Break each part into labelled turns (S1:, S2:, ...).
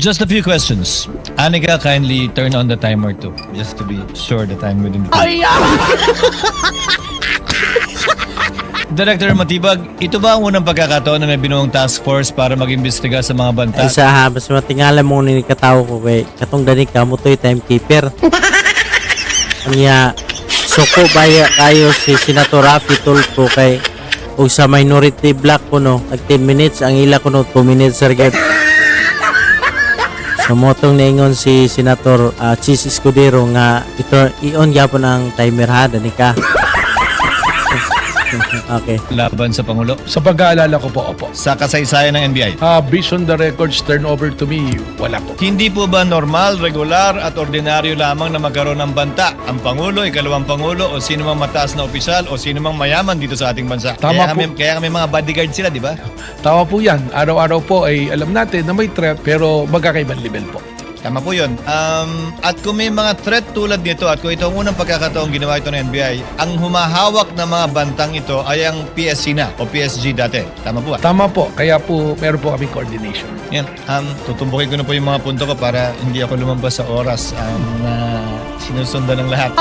S1: Just a few questions. Anika, kindly turn on the timer too, just to be sure that I'm within the Director Matibag, ito ba ang unang pagkakataon na may binuong task force para mag-imbestiga sa mga banta?
S2: Ay sa mas matingala mo ni katawo ko kay katong dani ka mo to'y timekeeper. Kanya suko baya kayo si Senator Rafi Tulfo kay ug sa minority block ko no nag 10 minutes ang ila ko no 2 minutes sir gay. So motong niingon si Senator Chis Escudero nga ito i-on gyapon ang timer ha dani ka. Okay.
S1: Laban sa Pangulo?
S3: Sa pag-aalala ko po, opo.
S1: Sa kasaysayan ng NBI?
S3: Based on the records turned over to me, wala po.
S1: Hindi po ba normal, regular at ordinaryo lamang na magkaroon ng banta ang Pangulo, ikalawang Pangulo o sino mang mataas na opisyal o sino mang mayaman dito sa ating bansa?
S3: Tama
S1: kaya kami mga bodyguard sila, di ba?
S3: Tama po yan. Araw-araw po ay alam natin na may threat pero magkakaibang level po.
S1: Tama po yun. At kung may mga threat tulad nito at kung ito ang unang pagkakataong ginawa ito ng NBI, ang humahawak ng mga bantang ito ay ang PSC na o PSG dati. Tama po ba?
S3: Tama po. Kaya po meron po kami coordination.
S1: Yan. Tutumbukin ko na po yung mga punto ko para hindi ako lumabas sa oras na sinusundan ng lahat.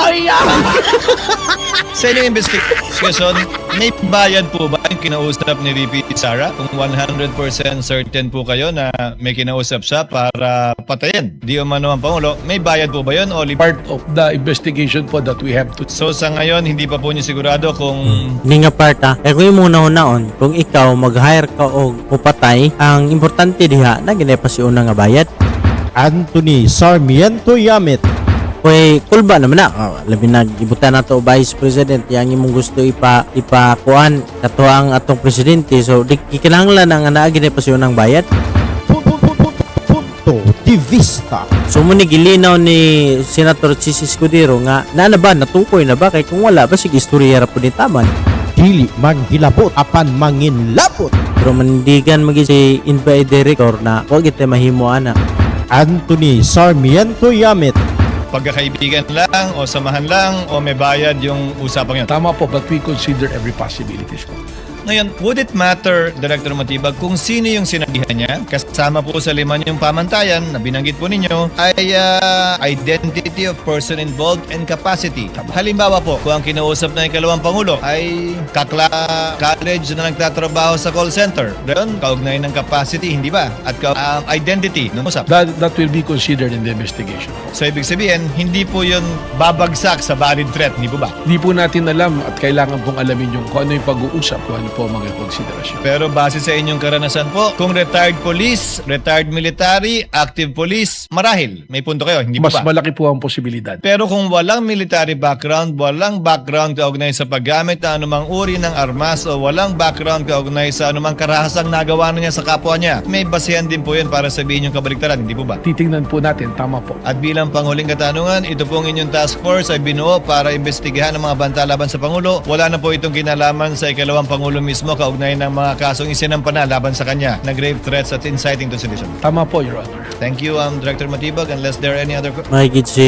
S1: Sa inyong investigation, may bayad po ba yung kinausap ni VP Sara? Kung 100% certain po kayo na may kinausap siya para patayin di umano ang Pangulo, may bayad po ba yun? O
S3: Part of the investigation po that we have to...
S1: So sa ngayon, hindi pa po niyo sigurado kung...
S2: Hindi nga part ha. Kaya kung yung muna-unaon, kung ikaw mag-hire ka o upatay, ang importante diha na ginay pa si una nga bayad.
S4: Anthony Sarmiento Yamit.
S2: Kaya kulba naman na. Labi nag-ibutan na to Vice President. Yang imong gusto ipakuan kato ang atong presidente. So, di kinahanglan ang ginay pa si unang bayad.
S4: Punto de vista.
S2: So muni gilinaw ni Senator Chis Escudero nga na ba natukoy na ba kay kung wala ba sige istorya ra pud ni taman.
S4: Dili manghilabot apan manginlabot.
S2: Pero manindigan magi si NBI director na wag ite mahimo ana.
S4: Anthony Sarmiento Yamit.
S1: Pagkakaibigan lang o samahan lang o may bayad yung usapang yun.
S3: Tama po, but we consider every possibilities po.
S1: Ngayon, would it matter, Director Matibag, kung sino yung sinabihan niya? Kasama po sa lima niyong pamantayan na binanggit po ninyo ay identity of person involved and capacity. Halimbawa po, kung ang kinausap na ikalawang Pangulo ay college na nagtatrabaho sa call center. Doon, kaugnay ng capacity, hindi ba? At identity ng usap.
S3: That will be considered in the investigation.
S1: So, ibig sabihin, hindi po yun babagsak sa valid threat, hindi po ba?
S3: Hindi po natin alam at kailangan pong alamin yung kung ano yung pag-uusap, kung ano po ang mga konsiderasyon.
S1: Pero base sa inyong karanasan po, kung retired police, retired military, active police, marahil. May punto kayo, hindi po
S3: Mas
S1: ba?
S3: malaki po ang posibilidad.
S1: Pero kung walang military background, walang background kaugnay sa paggamit ng anumang uri ng armas o walang background kaugnay sa anumang karahasang nagawa na niya sa kapwa niya, may basehan din po yun para sabihin yung kabaliktaran, hindi po ba?
S3: Titingnan po natin, tama po.
S1: At bilang panghuling katanungan, ito pong inyong task force ay binuo para imbestigahan ang mga banta laban sa Pangulo. Wala na po itong kinalaman sa ikalawang Pangulo mismo kaugnay ng mga kasong isinampa na laban sa kanya na grave threats at inciting to sedition.
S3: Tama po, Your Honor.
S1: Thank you, Director Matibag. Unless there are any other...
S2: Mahigit si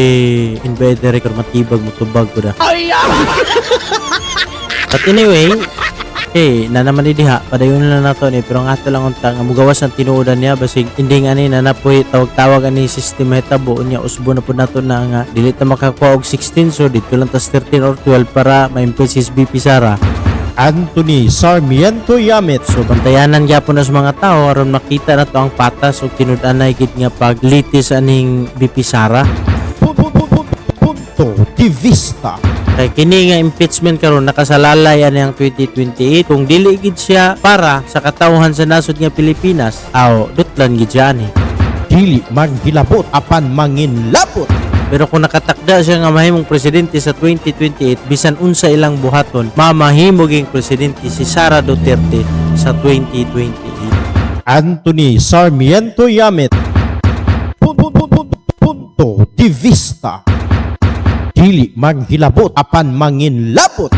S2: NBI director Matibag mutubag ko na. But anyway, na naman diha padayon na nato ni pero ang ato lang unta nga mugawas ang tinuodan niya basig hindi nga ni nanapoy tawag-tawag ani sistema hitabo niya usbo na pud nato na nga dili ta makakuha og 16 so dito lang tas 13 or 12 para ma-impress si BP Sara.
S4: Anthony Sarmiento Yamit.
S2: So bantayanan gyapon sa mga tao aron makita na to ang patas ug tinud-anay gid nga paglitis aning BP Sara.
S4: Punto de vista.
S2: Kay kini nga impeachment karon nakasalalay ani ang 2028 kung dili gid siya para sa katawhan sa nasod nga Pilipinas. Aw, dutlan gid siya ani.
S4: Dili manghilabot apan manginlabot.
S2: Pero kung nakatakda siya nga mahimong presidente sa 2028 bisan unsa ilang buhaton, mamahimo ging presidente si Sara Duterte sa 2028.
S4: Anthony Sarmiento Yamit. Punto de vista. Dili manghilabot apan manginlabot.